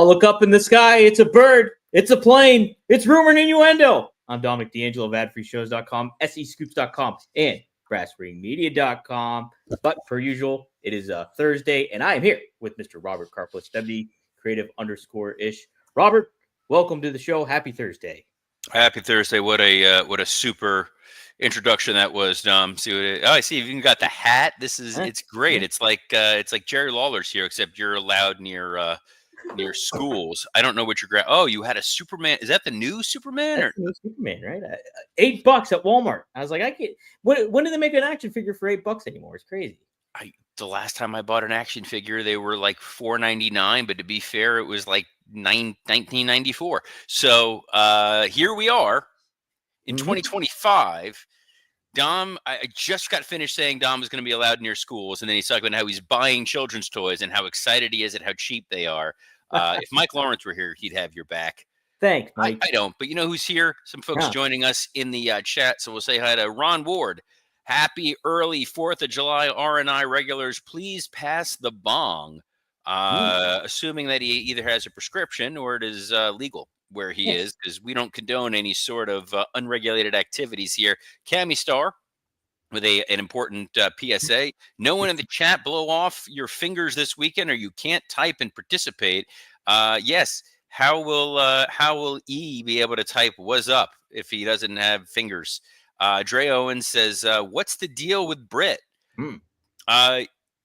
Oh, look up in the sky. It's a bird. It's a plane. It's Rumor and Innuendo. I'm Dominic D'Angelo of AdFreeShows.com, SEScoops.com, and BrassRingMedia.com. But per usual, it is Thursday, and I am here with Mr. Robert Karplitz, WD Creative_ish. Robert, welcome to the show. Happy Thursday. Happy Thursday. What a super introduction that was, Dom. I see you even got the hat. It's great. Yeah. It's like Jerry Lawler's here, except you're allowed near schools. I don't know what you're you had a Superman. Is that the new Superman? That's the new Superman, right? $8 at Walmart. I was like, I can't. When did they make an action figure for $8 anymore? It's crazy. The last time I bought an action figure, they were like $4.99, but to be fair, it was like 1994. So here we are in 2025. Dom, I just got finished saying Dom was going to be allowed near schools, and then he's talking about how he's buying children's toys and how excited he is at how cheap they are. If Mike Lawrence were here, he'd have your back. Thanks, Mike. I don't, but you know who's here? Some folks joining us in the chat, so we'll say hi to Ron Ward. Happy early 4th of July, R&I regulars. Please pass the bong, assuming that he either has a prescription or it is legal where he is, because we don't condone any sort of unregulated activities here. Cammy Star with an important PSA. No one in the chat blow off your fingers this weekend or you can't type and participate. Yes, how will E be able to type "was up" if he doesn't have fingers? Dre Owens says, what's the deal with Britt?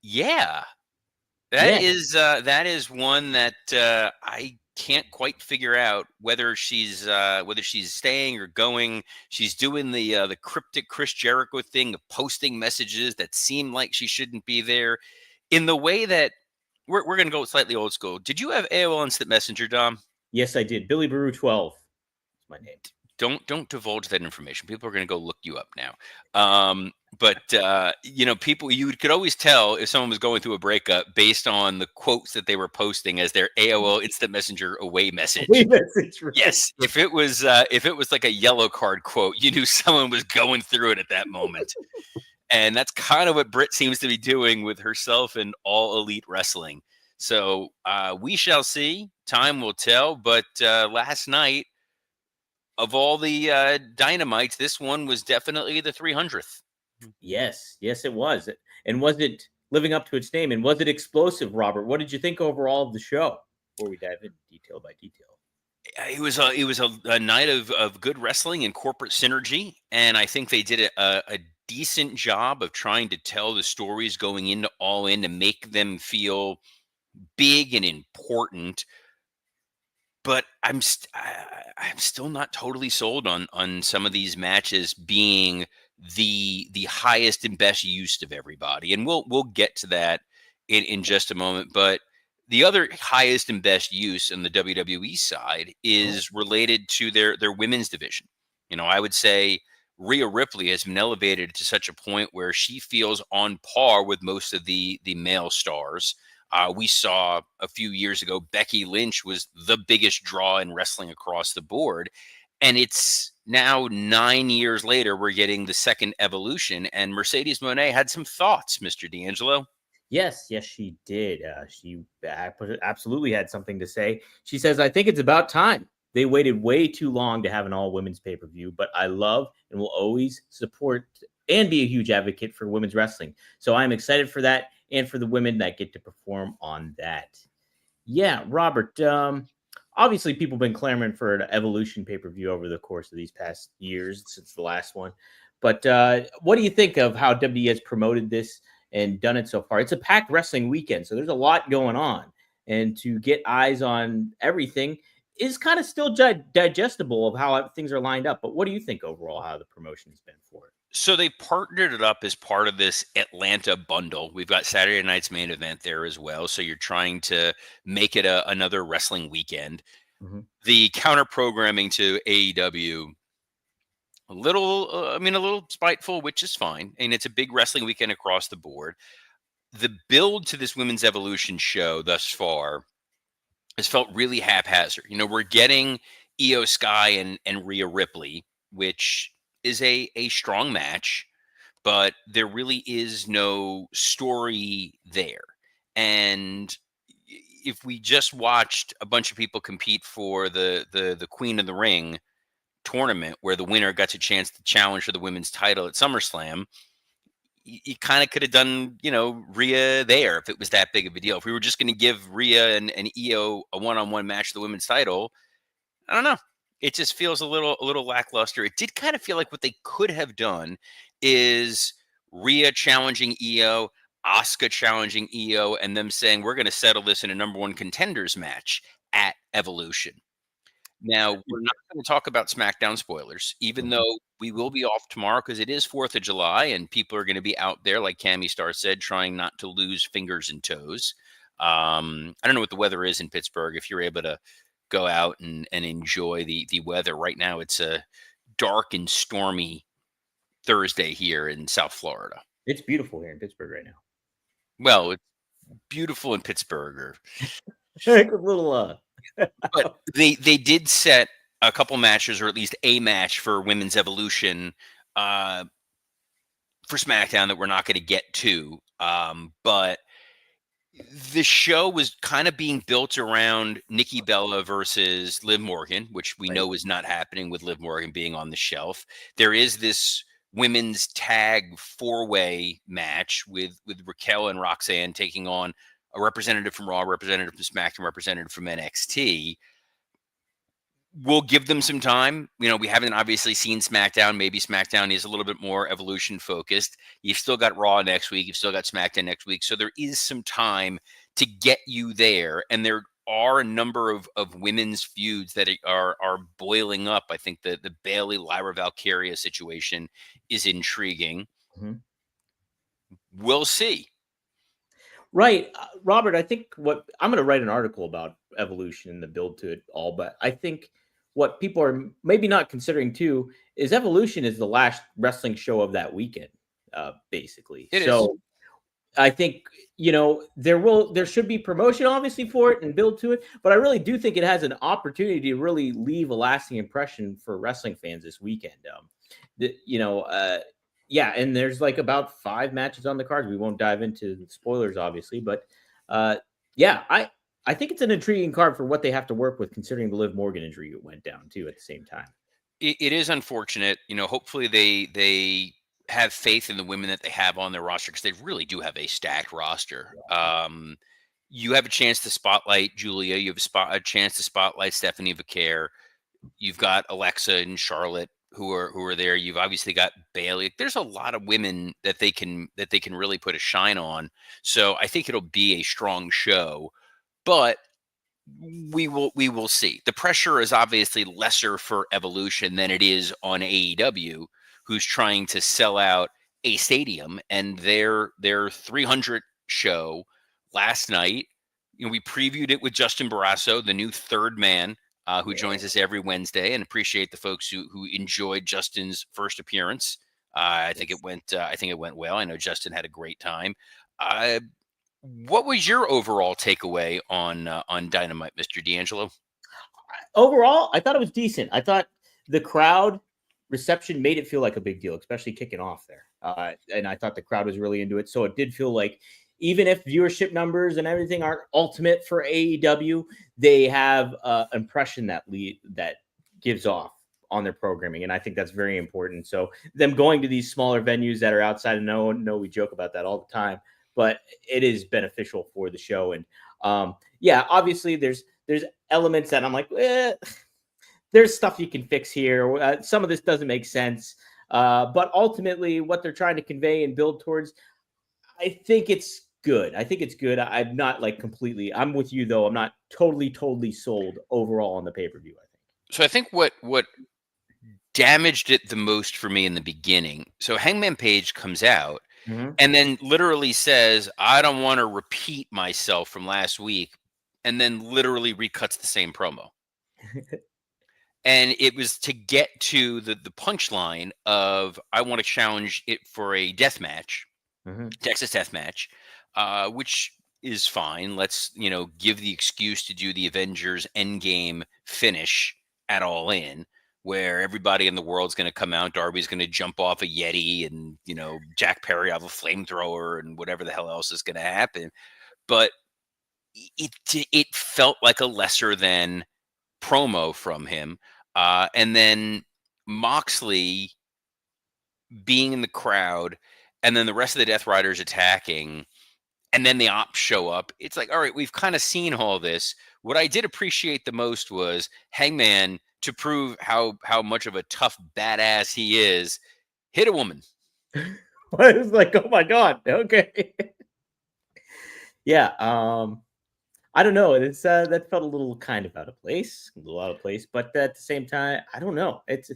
Yeah, that is one that I can't quite figure out whether she's staying or going. She's doing the cryptic Chris Jericho thing of posting messages that seem like she shouldn't be there in the way that we're going to go slightly old school. Did you have AOL Instant Messenger, Dom? Yes, I did. Billy Baru 12 is my name. Don't divulge that information. People are going to go look you up now. People, you could always tell if someone was going through a breakup based on the quotes that they were posting as their AOL Instant Messenger away message. Away message, right? Yes, if it was like a yellow card quote, you knew someone was going through it at that moment. And that's kind of what Britt seems to be doing with herself and All Elite Wrestling. So we shall see. Time will tell. But last night, of all the Dynamites, this one was definitely the 300th. Yes, it was. And was it living up to its name? And was it explosive, Robert? What did you think overall of the show? Before we dive in detail by detail. It was a night of good wrestling and corporate synergy, and I think they did a decent job of trying to tell the stories going into All In to make them feel big and important. But I'm still not totally sold on some of these matches being the highest and best use of everybody, and we'll get to that in just a moment. But the other highest and best use on the WWE side is related to their women's division. You know, I would say Rhea Ripley has been elevated to such a point where she feels on par with most of the male stars. We saw a few years ago, Becky Lynch was the biggest draw in wrestling across the board. And it's now 9 years later, we're getting the second evolution. And Mercedes Moné had some thoughts, Mr. D'Angelo. Yes, she did. She absolutely had something to say. She says, I think it's about time. They waited way too long to have an all-women's pay-per-view, but I love and will always support and be a huge advocate for women's wrestling. So I'm excited for that and for the women that get to perform on that. Yeah, Robert, obviously people have been clamoring for an Evolution pay-per-view over the course of these past years since the last one. But what do you think of how WWE has promoted this and done it so far? It's a packed wrestling weekend, so there's a lot going on. And to get eyes on everything is kind of still digestible of how things are lined up. But what do you think overall how the promotion has been for it? So they partnered it up as part of this Atlanta bundle. We've got Saturday night's main event there as well. So you're trying to make it another wrestling weekend. Mm-hmm. The counter programming to AEW, a little spiteful, which is fine. And it's a big wrestling weekend across the board. The build to this Women's Evolution show thus far has felt really haphazard. You know, we're getting Io Sky and Rhea Ripley, which is a strong match, but there really is no story there. And if we just watched a bunch of people compete for the Queen of the Ring tournament, where the winner gets a chance to challenge for the women's title at SummerSlam, you kind of could have done, Rhea there if it was that big of a deal. If we were just going to give Rhea and Io a one-on-one match for the women's title, I don't know. It just feels a little lackluster. It did kind of feel like what they could have done is Rhea challenging Io, Asuka challenging Io, and them saying we're going to settle this in a number one contenders match at Evolution. Now, we're not going to talk about SmackDown spoilers, even though we will be off tomorrow because it is 4th of July and people are going to be out there, like Cammy Star said, trying not to lose fingers and toes. I don't know what the weather is in Pittsburgh. If you're able to go out and enjoy the weather right now, it's a dark and stormy Thursday here in South Florida. It's beautiful here in Pittsburgh right now. Well, it's beautiful in Pittsburgh. Or a little but they did set a couple matches, or at least a match for Women's Evolution for SmackDown that we're not going to get to. But the show was kind of being built around Nikki Bella versus Liv Morgan, which we know is not happening with Liv Morgan being on the shelf. There is this women's tag 4-way match with Raquel and Roxanne taking on a representative from Raw, representative from SmackDown, representative from NXT. We'll give them some time. We haven't obviously seen SmackDown. Maybe SmackDown is a little bit more Evolution focused. You've still got Raw next week. You've still got SmackDown next week. So there is some time to get you there. And there are a number of women's feuds that are boiling up. I think the Bayley Lyra Valkyria situation is intriguing. Mm-hmm. We'll see. Right. Robert, I think I'm going to write an article about Evolution and the build to it all, but I think what people are maybe not considering too is Evolution is the last wrestling show of that weekend, basically. It is. I think, there should be promotion obviously for it and build to it, but I really do think it has an opportunity to really leave a lasting impression for wrestling fans this weekend. Yeah, and there's like about 5 matches on the cards. We won't dive into spoilers, obviously, but yeah, I think it's an intriguing card for what they have to work with, considering the Liv Morgan injury went down too at the same time. It is unfortunate. Hopefully they have faith in the women that they have on their roster, because they really do have a stacked roster. You have a chance to spotlight Julia. You have a chance to spotlight Stephanie Vaquer. You've got Alexa and Charlotte who are there. You've obviously got Bayley. There's a lot of women that they can really put a shine on. So I think it'll be a strong show, but we will see. The pressure is obviously lesser for Evolution than it is on AEW, who's trying to sell out a stadium. And their 300 show last night, we previewed it with Justin Barrasso, the new third man, who joins us every Wednesday, and appreciate the folks who enjoyed Justin's first appearance. I think it went well. I know Justin had a great time. What was your overall takeaway on Dynamite, Mr. D'Angelo? Overall, I thought it was decent. I thought the crowd reception made it feel like a big deal, especially kicking off there. And I thought the crowd was really into it. So it did feel like, even if viewership numbers and everything aren't ultimate for AEW, they have an impression that gives off on their programming. And I think that's very important. So them going to these smaller venues that are outside of no, we joke about that all the time, but it is beneficial for the show. And yeah, obviously there's elements that I'm like, there's stuff you can fix here. Some of this doesn't make sense. But ultimately what they're trying to convey and build towards, I think it's good. I'm not like completely, I'm with you though. I'm not totally sold overall on the pay-per-view, I think. So I think what damaged it the most for me in the beginning. So Hangman Page comes out and then literally says, I don't want to repeat myself from last week. And then literally recuts the same promo. And it was to get to the punchline of, I want to challenge it for a death match, Texas death match, which is fine. Let's, give the excuse to do the Avengers Endgame finish at All In, where everybody in the world's going to come out. Darby's going to jump off a Yeti and, Jack Perry off a flamethrower and whatever the hell else is going to happen. But it felt like a lesser than promo from him. And then Moxley being in the crowd, and then the rest of the Death Riders attacking, and then the ops show up. It's like, all right, we've kind of seen all this. What I did appreciate the most was Hangman, to prove how much of a tough badass he is, hit a woman. I was like, oh my god, okay. Yeah, I don't know. It's that felt a little kind of out of place, but at the same time, I don't know. It's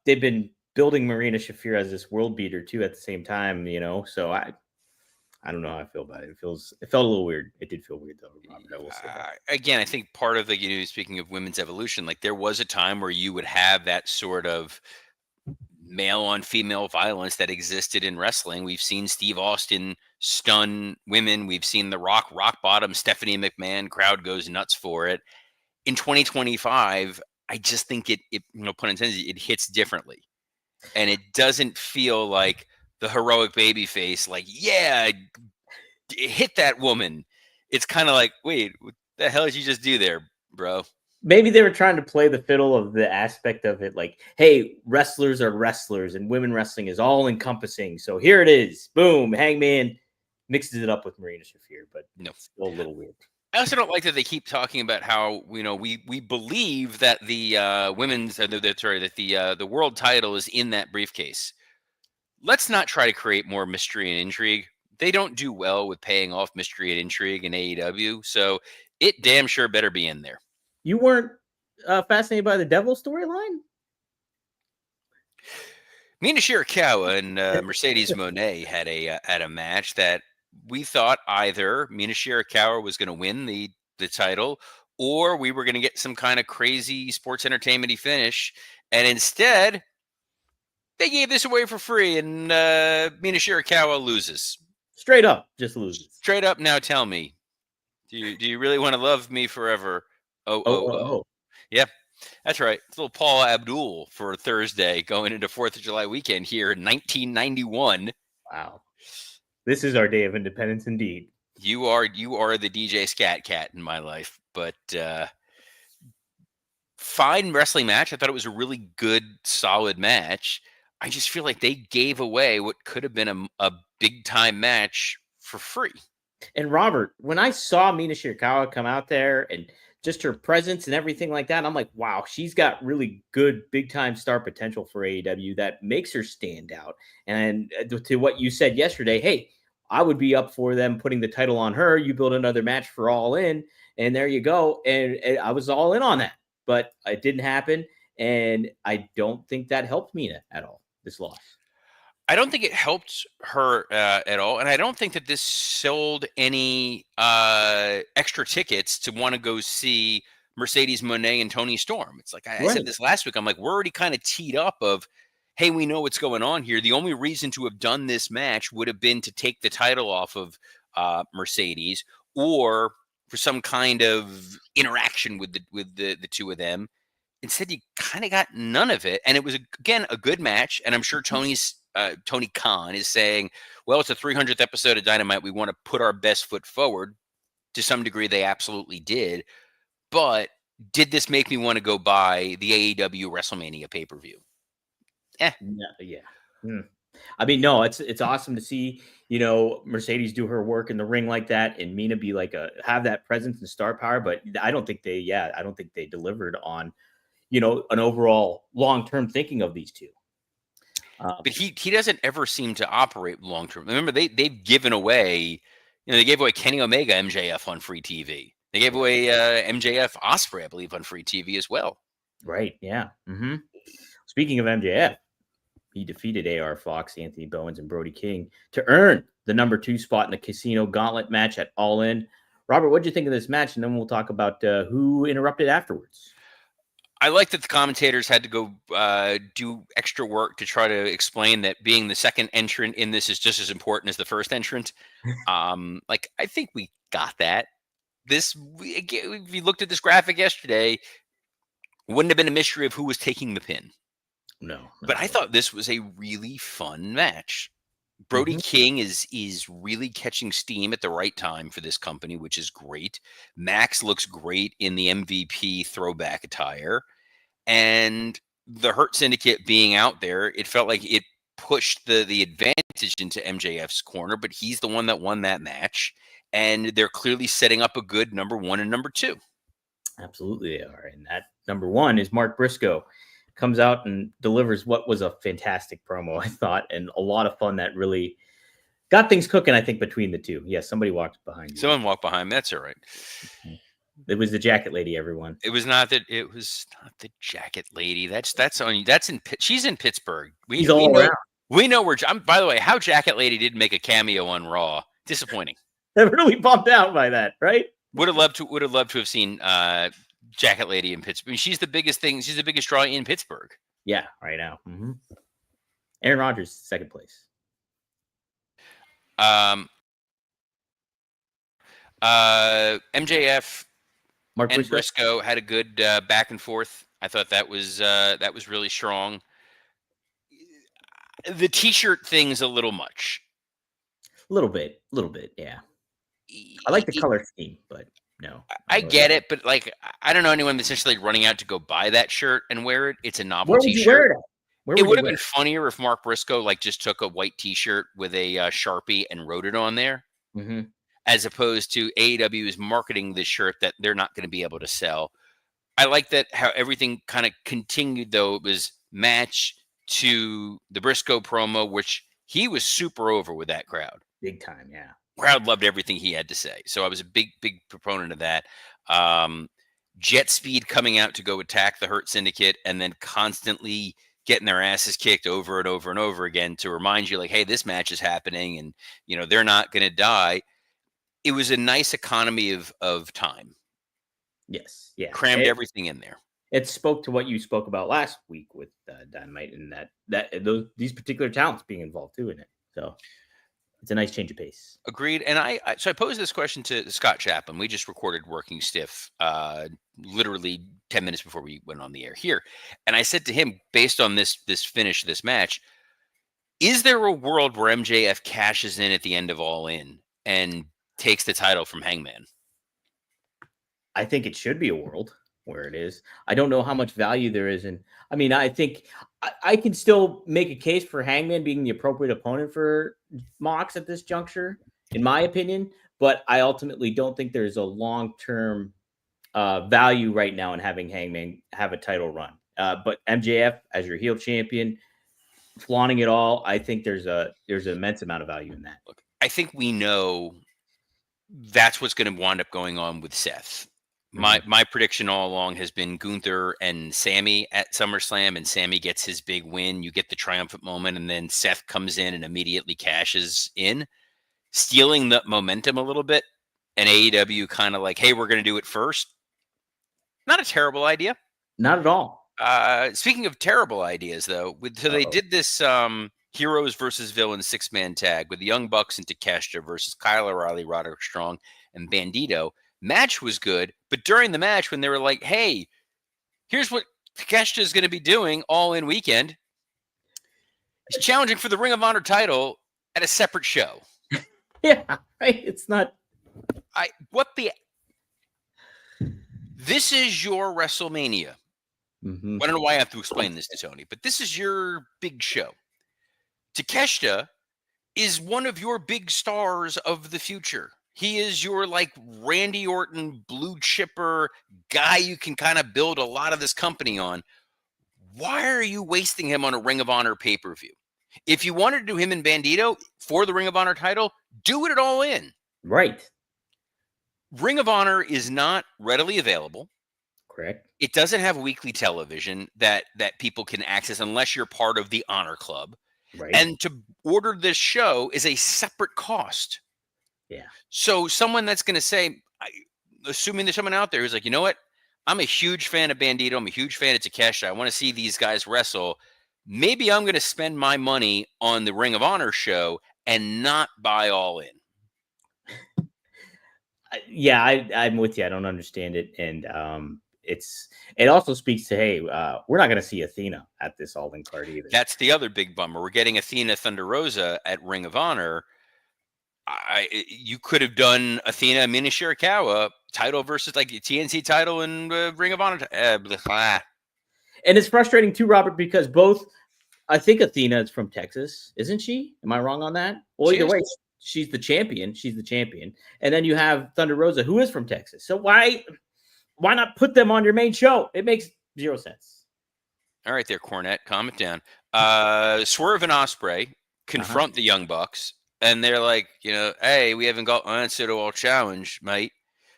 they've been building Marina Shafir as this world beater too at the same time, so I don't know how I feel about it. It felt a little weird. It did feel weird though, Robert. I will say that. Again, I think part of the, speaking of women's evolution, like there was a time where you would have that sort of male on female violence that existed in wrestling. We've seen Steve Austin stun women. We've seen The rock bottom Stephanie McMahon. Crowd goes nuts for it. In 2025, I just think it pun intended, it hits differently. And it doesn't feel like the heroic baby face, like, yeah, hit that woman. It's kind of like, wait, what the hell did you just do there, bro? Maybe they were trying to play the fiddle of the aspect of it, like, hey, wrestlers are wrestlers and women wrestling is all encompassing. So here it is. Boom. Hangman mixes it up with Marina Shafir, but no, it's still a little weird. I also don't like that they keep talking about how we believe that the women's that the world title is in that briefcase. Let's not try to create more mystery and intrigue. They don't do well with paying off mystery and intrigue in AEW, so it damn sure better be in there. You weren't fascinated by the Devil storyline? Mina Shirakawa and Mercedes Moné had a match that we thought either Mina Shirakawa was going to win the title, or we were going to get some kind of crazy sports entertainment-y finish, and instead they gave this away for free, and Mina Shirakawa loses. Straight up, just loses. Straight up. Now tell me, do you really want to love me forever? Oh. Yep. That's right. It's a little Paul Abdul for Thursday going into 4th of July weekend here in 1991. Wow. This is our day of independence indeed. You are the DJ Scat Cat in my life, but fine wrestling match. I thought it was a really good, solid match. I just feel like they gave away what could have been a big time match for free. And Robert, when I saw Mina Shirakawa come out there and just her presence and everything like that, I'm like, wow, she's got really good big time star potential for AEW that makes her stand out. And to what you said yesterday, hey, I would be up for them putting the title on her. You build another match for All In, and there you go. And I was all in on that, but it didn't happen. And I don't think that helped Mina at all, this loss. I don't think it helped her at all, and I don't think that this sold any extra tickets to want to go see Mercedes Moné and Toni Storm. It's like I said this last week. I'm like, we're already kind of teed up of, hey, we know what's going on here. The only reason to have done this match would have been to take the title off of Mercedes, or for some kind of interaction with the two of them. Instead, you kind of got none of it, and it was again a good match. And I'm sure Tony Khan is saying, well, it's the 300th episode of Dynamite. We want to put our best foot forward. To some degree, they absolutely did. But did this make me want to go buy the AEW WrestleMania pay-per-view? Yeah. I mean, no, it's awesome to see, Mercedes do her work in the ring like that, and Mina be like have that presence and star power. But I don't think they delivered on, an overall long-term thinking of these two. But he doesn't ever seem to operate long term. Remember, they've given away, they gave away Kenny Omega MJF on free TV. They gave away MJF Ospreay, I believe, on free TV as well. Right. Yeah. Mm-hmm. Speaking of MJF, he defeated AR Fox, Anthony Bowens, and Brody King to earn the number 2 spot in the Casino Gauntlet match at All In. Robert, what did you think of this match? And then we'll talk about who interrupted afterwards. I like that the commentators had to go do extra work to try to explain that being the second entrant in this is just as important as the first entrant. I think we got that. If you looked at this graphic yesterday, wouldn't have been a mystery of who was taking the pin. No. But I thought this was a really fun match. Brody King is really catching steam at the right time for this company, which is great. Max looks great in the MVP throwback attire. And the Hurt Syndicate being out there, it felt like it pushed the advantage into MJF's corner, but he's the one that won that match. And they're clearly setting up a good number 1 and number 2. Absolutely they are. And that number 1 is Mark Briscoe. Comes out and delivers what was a fantastic promo, I thought, and a lot of fun that really got things cooking, I think, between the two. Yes, somebody walked behind you. Someone walked behind me. That's all right. It was the jacket lady, everyone. It was not the jacket lady. That's on. That's in. She's in Pittsburgh. He's all around. We know where. By the way, how Jacket Lady did make a cameo on Raw. Disappointing. I'm really bummed out by that. Right? Would have loved to have seen Jacket Lady in Pittsburgh. I mean, she's the biggest thing. She's the biggest draw in Pittsburgh. Yeah, right now. Aaron Rodgers, second place. MJF Mark and Briscoe had a good back and forth. I thought that was really strong. The T-shirt thing's a little much. A little bit, yeah. I like the color scheme, but no. I get it, but like, I don't know anyone that's essentially running out to go buy that shirt and wear it. It's a novelty shirt. It would have been funnier if Mark Briscoe like just took a white T-shirt with a Sharpie and wrote it on there, as opposed to AEW is marketing this shirt that they're not going to be able to sell. I like that how everything kind of continued, though. It was match to the Briscoe promo, which he was super over with that crowd. Big time, yeah. Crowd loved everything he had to say. So I was a big proponent of that. Jet Speed coming out to go attack the Hurt Syndicate and then constantly getting their asses kicked over and over and over again to remind you, like, hey, this match is happening and, you know, they're not going to die. It was a nice economy of time. Yes, yeah. Crammed everything in there. It spoke to what you spoke about last week with Dynamite and these particular talents being involved too in it. So it's a nice change of pace. Agreed. And I posed this question to Scott Chaplin. We just recorded Working Stiff literally 10 minutes before we went on the air here. And I said to him, based on this finish of this match, is there a world where MJF cashes in at the end of All In and takes the title from Hangman? I think it should be a world where it is. I don't know how much value there is in. I mean, I think I can still make a case for Hangman being the appropriate opponent for Mox at this juncture, in my opinion. But I ultimately don't think there's a long-term value right now in having Hangman have a title run. But MJF as your heel champion, flaunting it all, I think there's an immense amount of value in that. Look, I think we know that's what's going to wind up going on with Seth. My prediction all along has been Gunther and Sammy at SummerSlam, and Sammy gets his big win. You get the triumphant moment, and then Seth comes in and immediately cashes in, stealing the momentum a little bit. And AEW kind of like, hey, we're going to do it first. Not a terrible idea. Not at all. Speaking of terrible ideas, though, they did this Heroes versus Villains 6-man tag with the Young Bucks and Takeshita versus Kyle O'Reilly, Roderick Strong, and Bandito. Match was good, but during the match when they were like, hey, here's what Takeshita is going to be doing All In weekend. He's challenging for the Ring of Honor title at a separate show. Yeah, right. It's not. This is your WrestleMania. I don't know why I have to explain this to Tony, but this is your big show. Takeshita is one of your big stars of the future. He is your like Randy Orton blue chipper guy you can kind of build a lot of this company on. Why are you wasting him on a Ring of Honor pay-per-view? If you wanted to do him and Bandito for the Ring of Honor title, do it at All In. Right. Ring of Honor is not readily available. Correct. It doesn't have weekly television that people can access unless you're part of the Honor Club. Right. And to order this show is a separate cost. Yeah. So someone that's going to say, assuming there's someone out there who's like, you know what? I'm a huge fan of Bandito. I'm a huge fan of Takeshita. I want to see these guys wrestle. Maybe I'm going to spend my money on the Ring of Honor show and not buy All In. Yeah, I'm with you. I don't understand it. And it also speaks to, hey, we're not going to see Athena at this All In card either. That's the other big bummer. We're getting Athena Thunder Rosa at Ring of Honor. You could have done Athena Mina Shirakawa title versus like TNT title and Ring of Honor. And it's frustrating too, Robert, because both, I think Athena is from Texas, isn't she? Am I wrong on that? Well, either way, she's the champion. She's the champion. And then you have Thunder Rosa, who is from Texas. So why not put them on your main show? It makes zero sense. All right, there, Cornette, calm it down. Swerve and Ospreay confront the Young Bucks, and they're like, hey, we haven't got answer to our challenge, mate.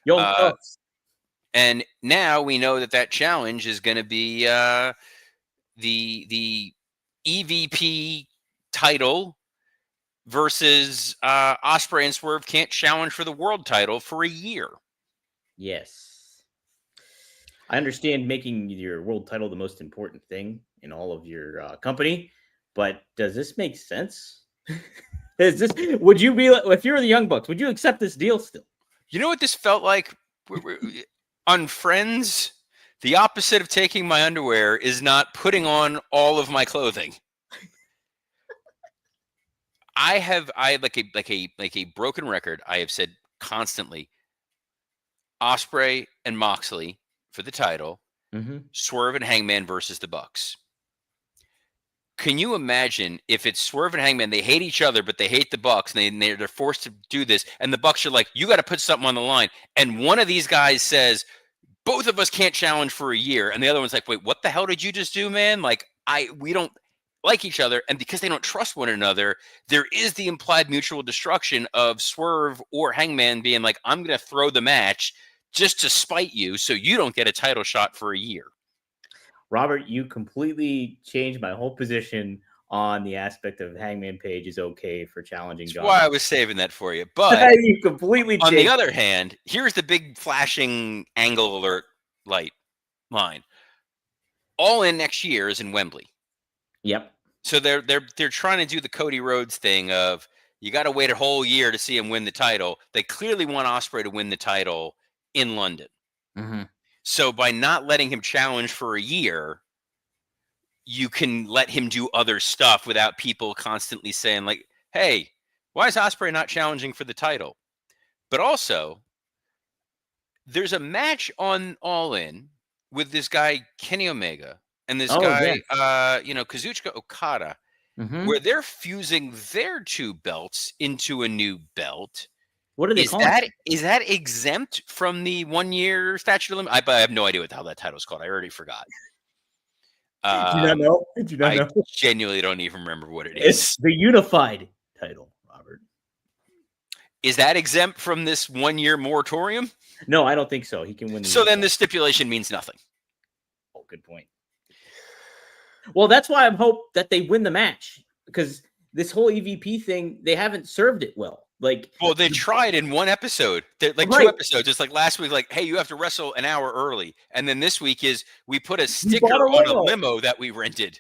Young Bucks. And now we know that challenge is going to be the EVP title versus Ospreay and Swerve can't challenge for the world title for a year. Yes. I understand making your world title the most important thing in all of your company, but does this make sense? Would you be, if you're the Young Bucks, would you accept this deal still? You know what this felt like? On Friends, the opposite of taking my underwear is not putting on all of my clothing. I like a broken record. I have said constantly, Ospreay and Moxley for the title, Swerve and Hangman versus the Bucks. Can you imagine if it's Swerve and Hangman? They hate each other, but they hate the Bucks, and they're forced to do this. And the Bucks are like, "You got to put something on the line." And one of these guys says, "Both of us can't challenge for a year," and the other one's like, "Wait, what the hell did you just do, man? Like, we don't like each other, and because they don't trust one another, there is the implied mutual destruction of Swerve or Hangman being like, I'm going to throw the match just to spite you so you don't get a title shot for a year." Robert, you completely changed my whole position on the aspect of Hangman Page is okay for challenging John. That's why I was saving that for you. But you completely on the other hand, here's the big flashing angle alert light line. All In next year is in Wembley. Yep. So they're trying to do the Cody Rhodes thing of you got to wait a whole year to see him win the title. They clearly want Ospreay to win the title in London. So by not letting him challenge for a year, you can let him do other stuff without people constantly saying like, hey, why is Ospreay not challenging for the title? But also, there's a match on All In with this guy, Kenny Omega, and this guy, Kazuchika Okada, where they're fusing their two belts into a new belt. What are they calling it? Is that exempt from the 1 year statute of limitations? I have no idea what the hell that title's called. I already forgot. Do you not know? Did you not know? I genuinely don't even remember what it is. It's the unified title, Robert. Is that exempt from this 1 year moratorium? No, I don't think so. He can win. So then the stipulation means nothing. Oh, good point. Well, that's why I hope that they win the match, because this whole EVP thing, they haven't served it well. Well, they tried in one episode, like 2 episodes. It's like last week, like, hey, you have to wrestle an hour early. And then this week is we put a sticker on a limo that we rented.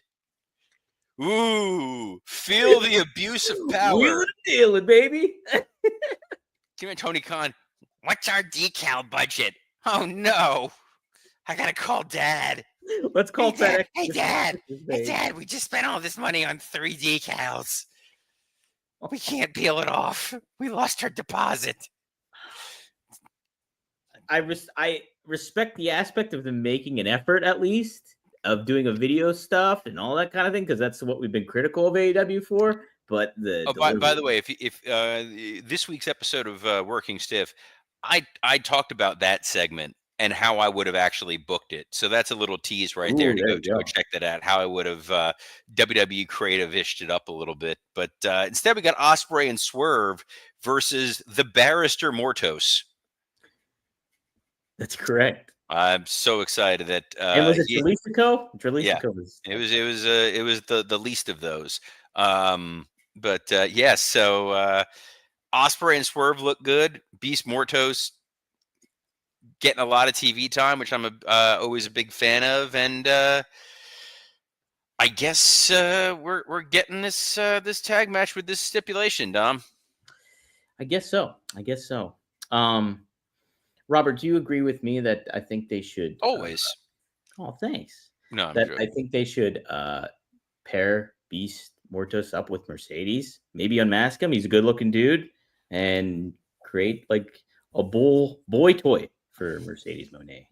Ooh, feel the abuse of power. Wheeling and dealing, baby. Give me Tony Khan. What's our decal budget? Oh, no. I got to call Dad. Let's call FedEx. Hey, Dad. Hey, Dad, we just spent all this money on 3 decals. We can't peel it off. We lost our deposit. I respect the aspect of them making an effort, at least, of doing a video stuff and all that kind of thing, because that's what we've been critical of AEW for. But by the way, if this week's episode of Working Stiff, I talked about that segment and how I would have actually booked it. So that's a little tease right there to go check that out. How I would have WWE creative-ished it up a little bit. But instead, we got Ospreay and Swerve versus the Barrister Mortos. That's correct. I'm so excited that. And was it Jalisco? Jalisco was. It was the least of those. So Ospreay and Swerve look good. Beast Mortos getting a lot of TV time, which I'm always a big fan of, and I guess we're getting this tag match with this stipulation, Dom. I guess so. Robert, do you agree with me that I think they should? Always. Oh, thanks. No, I'm That I joking. think they should pair Beast Mortos up with Mercedes. Maybe unmask him. He's a good-looking dude, and create like a boy toy for Mercedes Monet.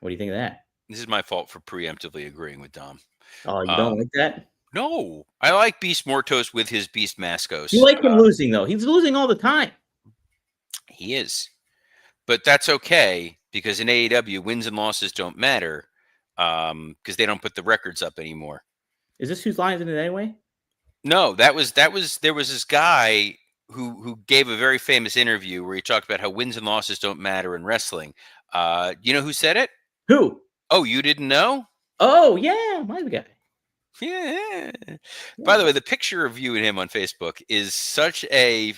What do you think of that? This is my fault for preemptively agreeing with Dom. Oh, you don't like that? No, I like Beast Mortos with his Beast You Mascos. like him losing though. He's losing all the time. He is, but that's okay because in AEW, wins and losses don't matter because they don't put the records up anymore. Is this whose line is it anyway? No, there was this guy who gave a very famous interview where he talked about how wins and losses don't matter in wrestling. You know who said it? Who? Oh, you didn't know? Oh yeah, my guy. Yeah. By the way, the picture of you and him on Facebook is such a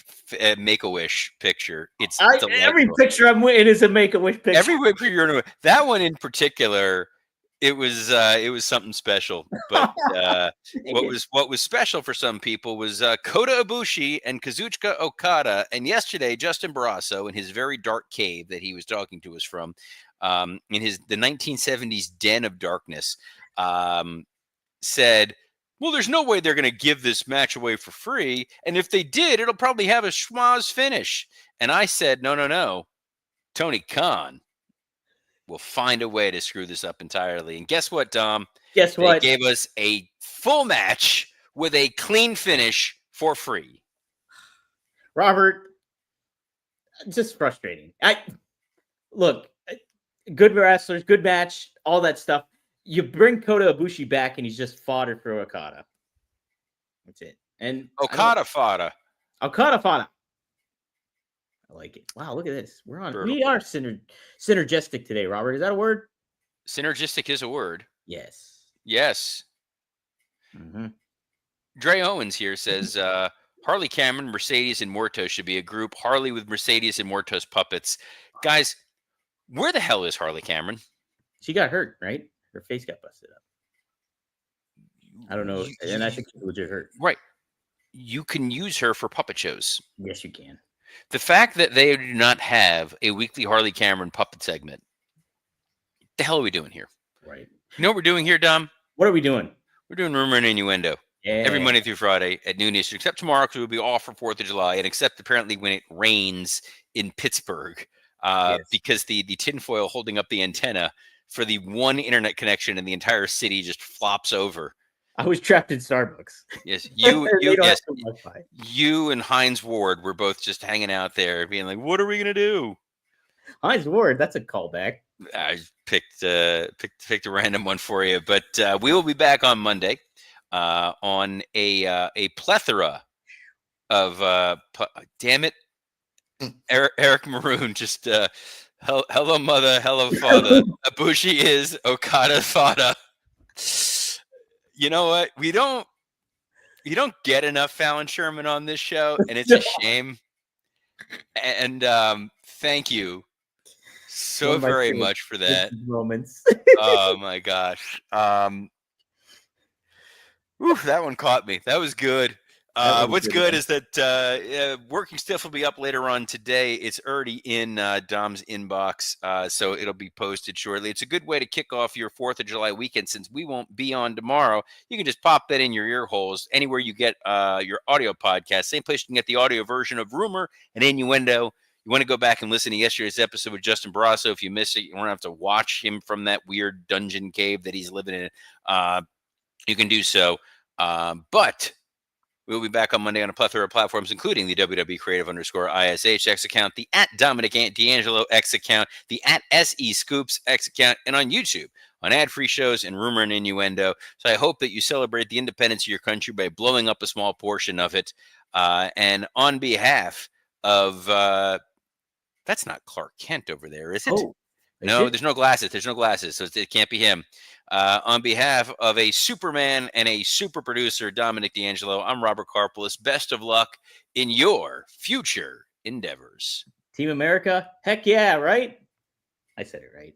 Make-A-Wish picture. It's Every delightful. picture I'm in is a Make-A-Wish picture. Every picture you're in, that one in particular, it was something special. But what was special for some people was Kota Ibushi and Kazuchika Okada, and yesterday Justin Barrasso in his very dark cave that he was talking to us from, in the 1970s den of darkness, said, well, there's no way they're going to give this match away for free. And if they did, it'll probably have a schmoz finish. And I said, no. Tony Khan will find a way to screw this up entirely. And guess what, Dom? Guess what? They gave us a full match with a clean finish for free. Robert, just frustrating. Look, good wrestlers, good match, all that stuff. You bring Kota Ibushi back, and he's just fodder for Okada. That's it. And Okada fodder. I like it. Wow, look at this. We are synergistic today, Robert. Is that a word? Synergistic is a word. Yes. Yes. Mm-hmm. Dre Owens here says Harley Cameron, Mercedes, and Mortos should be a group. Harley with Mercedes and Mortos puppets. Guys, where the hell is Harley Cameron? She got hurt, right? Her face got busted up. I don't know. And I think she's legit hurt. Right. You can use her for puppet shows. Yes, you can. The fact that they do not have a weekly Harley Cameron puppet segment, the hell are we doing here? Right. You know what we're doing here, Dom? What are we doing? We're doing Rumor and Innuendo. Yeah. Every Monday through Friday at noon Eastern, except tomorrow because we'll be off for 4th of July, and except apparently when it rains in Pittsburgh, because the tinfoil holding up the antenna for the one internet connection in the entire city just flops over. I was trapped in Starbucks. Yes, you and Heinz Ward were both just hanging out there, being like, "What are we gonna do?" Heinz Ward, that's a callback. I picked a random one for you, but we will be back on Monday on a plethora of damn it, Eric Maroon just hello mother, hello father. Ibushi is Okada fodder. You know what? You don't get enough Fallon Sherman on this show, and it's a shame. And thank you so very much for that. Moments. Oh my gosh. That one caught me. That was good. What's good is that Working Stiff will be up later on today. It's already in Dom's inbox, so it'll be posted shortly. It's a good way to kick off your 4th of July weekend since we won't be on tomorrow. You can just pop that in your ear holes anywhere you get your audio podcast. Same place you can get the audio version of Rumor and Innuendo. You want to go back and listen to yesterday's episode with Justin Barrasso. If you miss it, you don't have to watch him from that weird dungeon cave that he's living in. You can do so. But we'll be back on Monday on a plethora of platforms, including the WWE Creative_ISH X account, the @Dominic D'Angelo X account, the @SE Scoops X account, and on YouTube on ad-free shows and Rumor and Innuendo. So I hope that you celebrate the independence of your country by blowing up a small portion of it. And on behalf of, that's not Clark Kent over there, is it? Oh, no, there's no glasses. There's no glasses, so it can't be him. On behalf of a Superman and a super producer, Dominic D'Angelo, I'm Robert Karpolis. Best of luck in your future endeavors. Team America? Heck yeah, right? I said it right.